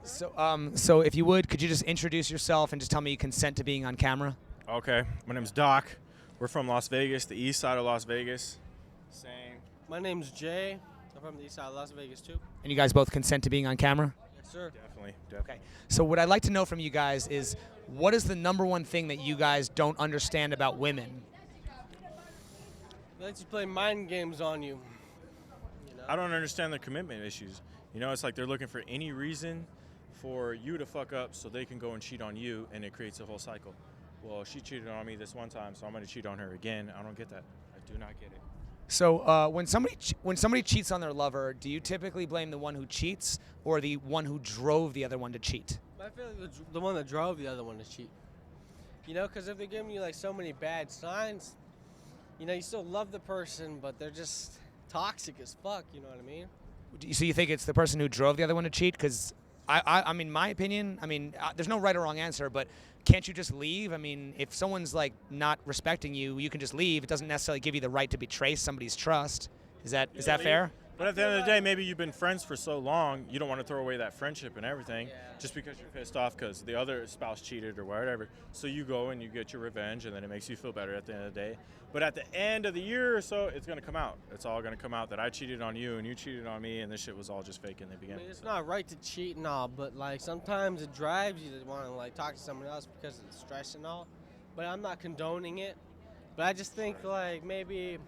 So if you would, could you just introduce yourself and just tell me you consent to being on camera? Okay, my name's Doc. We're from Las Vegas, the east side of Las Vegas. Same. My name's Jay. I'm from the east side of Las Vegas, too. And you guys both consent to being on camera? Yes, sir. Definitely. Okay. So what I'd like to know from you guys is, what is the number one thing that you guys don't understand about women? They like to play mind games on you. You know? I don't understand the commitment issues. You know, it's like they're looking for any reason for you to fuck up so they can go and cheat on you, and it creates a whole cycle. Well, she cheated on me this one time, so I'm going to cheat on her again. I don't get that. I do not get it. So when somebody cheats on their lover, do you typically blame the one who cheats or the one who drove the other one to cheat? I feel like the one that drove the other one to cheat. You know, because if they're giving you like so many bad signs, you know, you still love the person, but they're just toxic as fuck. You know what I mean? So you think it's the person who drove the other one to cheat? Because I mean, my opinion, I mean, there's no right or wrong answer, but can't you just leave? I mean, if someone's like not respecting you, you can just leave. It doesn't necessarily give you the right to betray somebody's trust. Is that fair? But at the end of the day, maybe you've been friends for so long, you don't want to throw away that friendship and everything just because you're pissed off because the other spouse cheated or whatever. So you go and you get your revenge, and then it makes you feel better at the end of the day. But at the end of the year or so, it's going to come out. It's all going to come out that I cheated on you and you cheated on me, and this shit was all just fake in the I beginning. mean, it's not right to cheat and all, but like sometimes it drives you to want to like talk to someone else because of the stress and all. But I'm not condoning it. But I just think like maybe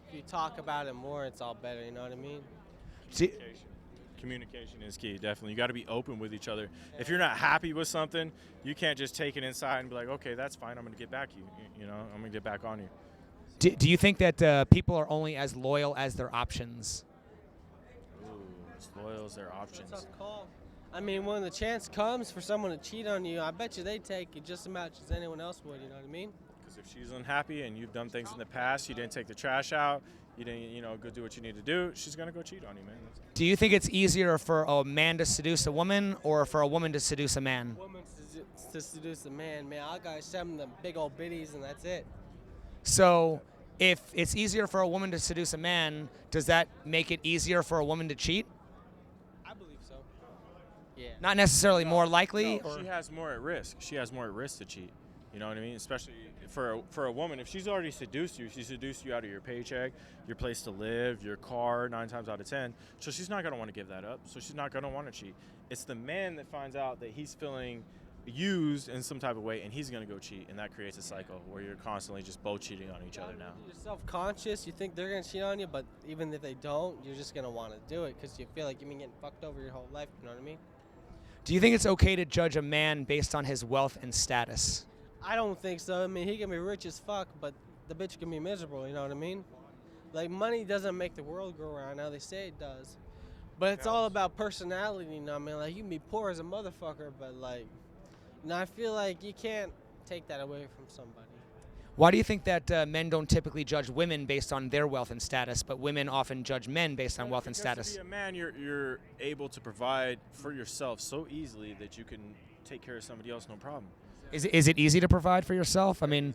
if you talk about it more, it's all better. You know what I mean? Communication is key, definitely. You got to be open with each other. If you're not happy with something, you can't just take it inside and be like, okay, that's fine, I'm going to get back you. You know, I'm going to get back on you. Do you think that people are only as loyal as their options? Ooh, as loyal as their options. That's a tough call. I mean, when the chance comes for someone to cheat on you, I bet you they take it just as much as anyone else would. You know what I mean? Because if she's unhappy and you've done things in the past, you didn't take the trash out, you didn't, you know, go do what you need to do, she's going to go cheat on you, man. Do you think it's easier for a man to seduce a woman or for a woman to seduce a man? Woman to seduce a man, man. I got some of them big old bitties and that's it. So if it's easier for a woman to seduce a man, does that make it easier for a woman to cheat? I believe so. Yeah. Not necessarily more likely? No, she has more at risk. She has more at risk to cheat. You know what I mean? Especially for a woman, if she's already seduced you, she seduced you out of your paycheck, your place to live, your car, 9 times out of 10. So she's not going to want to give that up. So she's not going to want to cheat. It's the man that finds out that he's feeling used in some type of way, and he's going to go cheat, and that creates a cycle where you're constantly just both cheating on each other now. You're self-conscious. You think they're going to cheat on you, but even if they don't, you're just going to want to do it because you feel like you've been getting fucked over your whole life. You know what I mean? Do you think it's okay to judge a man based on his wealth and status? I don't think so. I mean, he can be rich as fuck, but the bitch can be miserable, you know what I mean? Like, money doesn't make the world go around. Now, they say it does. But it's all about personality, you know what I mean? Like, you can be poor as a motherfucker, but, like, you know, I feel like you can't take that away from somebody. Why do you think that men don't typically judge women based on their wealth and status, but women often judge men based on wealth and status? To be a man, you're able to provide for yourself so easily that you can take care of somebody else, no problem. Is it easy to provide for yourself? I mean,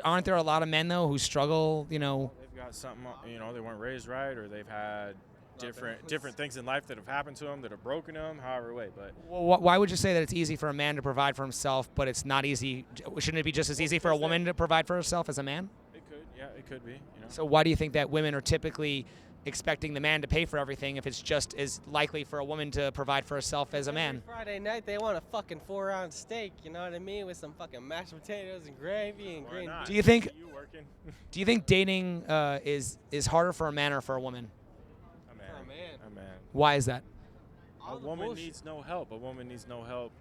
aren't there a lot of men, though, who struggle, you know? They've got something, you know, they weren't raised right, or they've had different things in life that have happened to them that have broken them, however way. But Well, why would you say that it's easy for a man to provide for himself, but it's not easy? Shouldn't it be just as easy for a woman to provide for herself as a man? it could, yeah, it could be. You know? So why do you think that women are typically expecting the man to pay for everything if it's just as likely for a woman to provide for herself as a man? Every Friday night, they want a fucking 4-ounce steak, you know what I mean? With some fucking mashed potatoes and gravy and green not? Do you think You working? do you think dating is harder for a man or for a woman? A man. A man. Why is that? A woman needs no help. A woman needs no help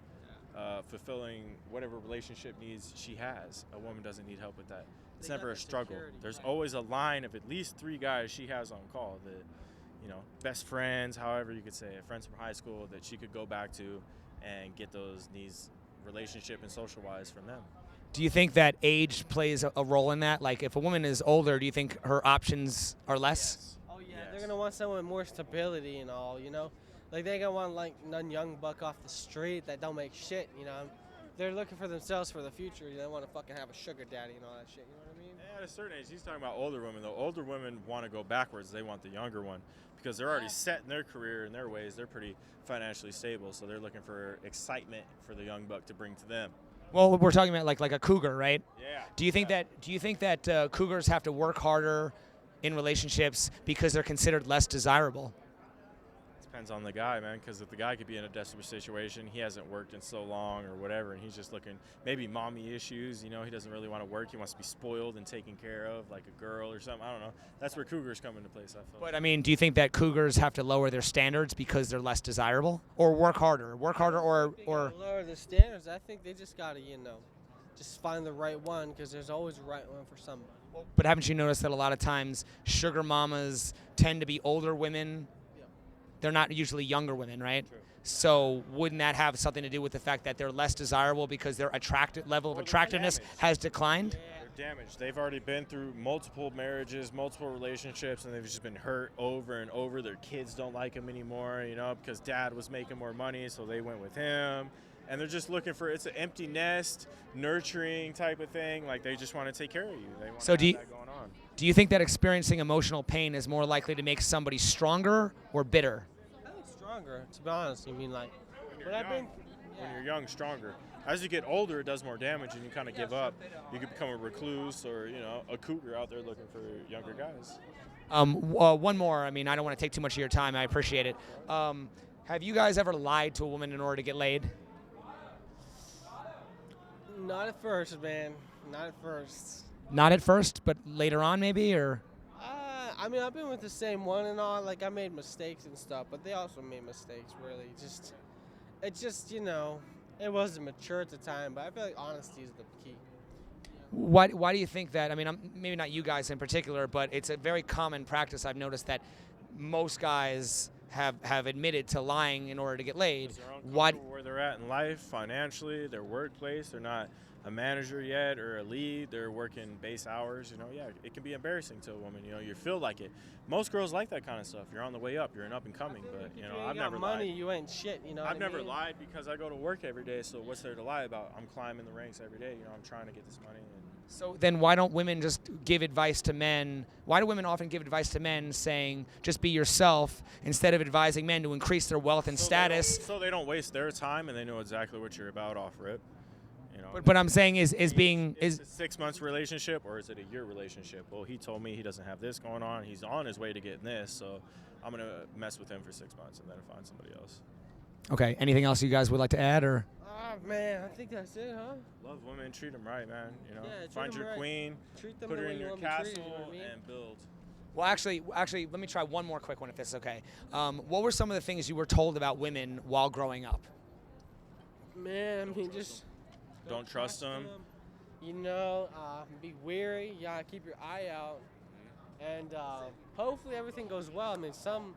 fulfilling whatever relationship needs she has. A woman doesn't need help with that. It's never a struggle. There's always a line of at least 3 guys she has on call that, you know, best friends, however you could say it, friends from high school that she could go back to and get those needs relationship and social wise from them. Do you think that age plays a role in that? Like, if a woman is older, do you think her options are less? Oh, yeah, Yes. they're going to want someone with more stability and all, you know? Like, they going to want, like, none young buck off the street that don't make shit, you know? They're looking for themselves for the future. They want to fucking have a sugar daddy and all that shit, you know what I mean? Yeah, at a certain age. He's talking about older women, though. Older women want to go backwards. They want the younger one because they're already set in their career and their ways. They're pretty financially stable, so they're looking for excitement for the young buck to bring to them. Well, we're talking about like a cougar, right? Yeah. Do you think that cougars have to work harder in relationships because they're considered less desirable? Depends on the guy, man, because if the guy could be in a desperate situation, he hasn't worked in so long or whatever, and he's just looking, maybe mommy issues, he doesn't really want to work. He wants to be spoiled and taken care of like a girl or something. I don't know. That's where cougars come into place, I feel. But, I mean, do you think that cougars have to lower their standards because they're less desirable? Or work harder? Or lower the standards. I think they just gotta, just find the right one, because there's always a right one for somebody. But haven't you noticed that a lot of times sugar mamas tend to be older women? They're not usually younger women, right? True. So wouldn't that have something to do with the fact that they're less desirable because their level of attractiveness has declined? They're damaged. They've already been through multiple marriages, multiple relationships, and they've just been hurt over and over. Their kids don't like them anymore, because dad was making more money, so they went with him. And they're just looking for, it's an empty nest, nurturing type of thing. Like, they just want to take care of you. They want to have that going on. Do you think that experiencing emotional pain is more likely to make somebody stronger or bitter? I think stronger, to be honest. When you're young, stronger. As you get older, it does more damage, and you kind of give up. You could become a recluse or, a cougar out there looking for younger guys. One more. I mean, I don't want to take too much of your time. I appreciate it. Have you guys ever lied to a woman in order to get laid? Not at first, man. Not at first. Not at first, but later on maybe, or? I mean, I've been with the same one and all. Like, I made mistakes and stuff, but they also made mistakes, really. It wasn't mature at the time, but I feel like honesty is the key. Why do you think that? I mean, maybe not you guys in particular, but it's a very common practice. I've noticed that most guys have admitted to lying in order to get laid. Why? Where they're at in life, financially, their workplace, they're not a manager yet or a lead. They're working base hours. It can be embarrassing to a woman. You feel like it. Most girls like that kind of stuff. You're on the way up. You're an up and coming. But I've never money, lied. you ain't shit. I've never lied because I go to work every day. So what's there to lie about? I'm climbing the ranks every day. I'm trying to get this money. So then why don't women just give advice to men? Why do women often give advice to men saying, just be yourself, instead of advising men to increase their wealth and status? So they don't waste their time and they know exactly what you're about off rip. But I'm saying is it a 6 months relationship or is it a year relationship? Well, he told me he doesn't have this going on. He's on his way to getting this, so I'm going to mess with him for 6 months and then find somebody else. Okay. Anything else you guys would like to add, or? Man, I think that's it, huh? Love women, treat them right, man. Find your right. queen, treat put her in your castle, and build. Well, actually, let me try one more quick one if that's okay. What were some of the things you were told about women while growing up? Man, I mean, just don't trust them. Be wary. You gotta keep your eye out, and hopefully everything goes well. I mean, some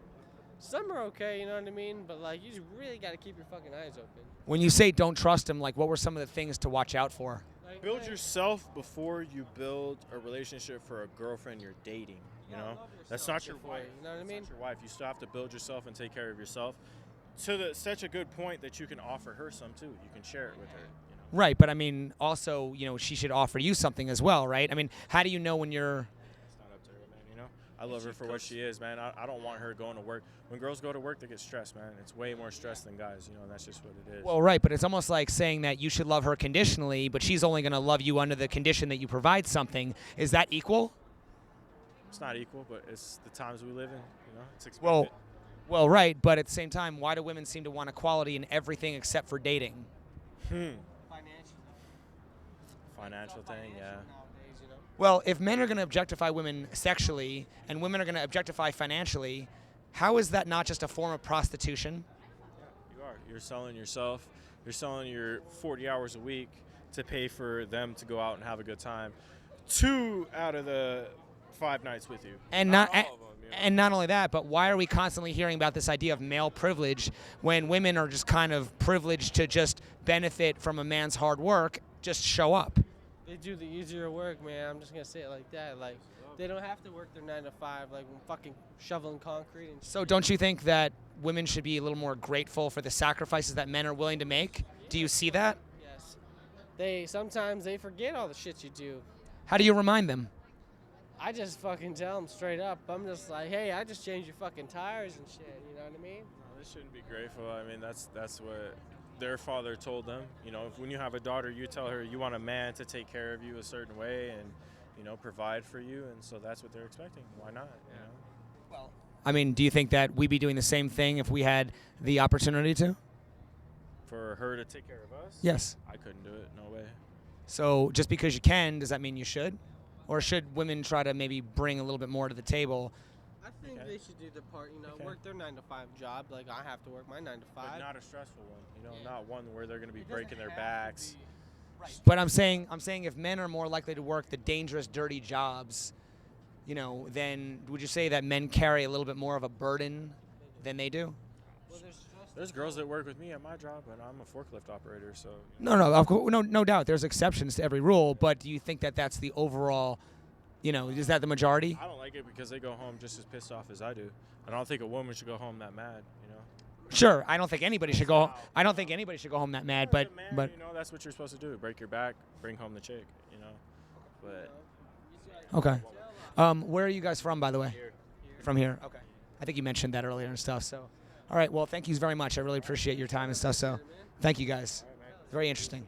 are okay, you know what I mean? But you just really gotta keep your fucking eyes open. When you say don't trust them, what were some of the things to watch out for? Build yourself before you build a relationship for a girlfriend you're dating. That's not your wife. You know what I mean? That's not your wife. You still have to build yourself and take care of yourself. To such a good point that you can offer her some too. You can share it with her. Right, but I mean, also, she should offer you something as well, right? I mean, how do you know when you're? It's not up to her, man. I love her for what she is, man. I don't want her going to work. When girls go to work, they get stressed, man. It's way more stress than guys, and that's just what it is. Well, right, but it's almost like saying that you should love her conditionally, but she's only going to love you under the condition that you provide something. Is that equal? It's not equal, but it's the times we live in. It's expected. Well, right, but at the same time, why do women seem to want equality in everything except for dating? Financial thing, yeah. Well, if men are going to objectify women sexually and women are going to objectify financially, how is that not just a form of prostitution? Yeah, you are. You're selling yourself. You're selling your 40 hours a week to pay for them to go out and have a good time. 2 out of the 5 nights with you. And not only that, but why are we constantly hearing about this idea of male privilege when women are just kind of privileged to just benefit from a man's hard work, just show up? They do the easier work, man. I'm just going to say it like that. They don't have to work their 9 to 5, fucking shoveling concrete. And so don't you think that women should be a little more grateful for the sacrifices that men are willing to make? Do you see that? Yes. Sometimes they forget all the shit you do. How do you remind them? I just fucking tell them straight up. I'm just like, hey, I just changed your fucking tires and shit. You know what I mean? No, they shouldn't be grateful. I mean, that's what their father told them. You know, if when you have a daughter, you tell her you want a man to take care of you a certain way and, you know, provide for you, and so that's what they're expecting. Why not? You know? Well, I mean, do you think that we'd be doing the same thing if we had the opportunity to? For her to take care of us? Yes. I couldn't do it. No way. So just because you can, does that mean you should? Or should women try to maybe bring a little bit more to the table? I think Okay. they should do the part, you know, Okay. work their 9 to 5 job. Like I have to work my 9 to 5. But not a stressful one. You know, Yeah. not one where they're going to be It doesn't breaking their have to backs. be- But I'm saying if men are more likely to work the dangerous, dirty jobs, you know, then would you say that men carry a little bit more of a burden than they do? Well, there's stress There's girls that work with me at my job, and I'm a forklift operator, so. No, of course, no doubt. There's exceptions to every rule, but do you think that that's the overall, you know, is that the majority? I don't like it because they go home just as pissed off as I do. And I don't think a woman should go home that mad, you know. Sure, I don't think anybody should go. I don't think anybody should go home that mad, As but a man, but you know, that's what you're supposed to do. Break your back, bring home the chick, you know. But okay. Where are you guys from, by the way? here, From here. Okay. I think you mentioned that earlier and stuff. So, all right. Well, thank you very much. I really appreciate your time and stuff. So, thank you guys. Very interesting.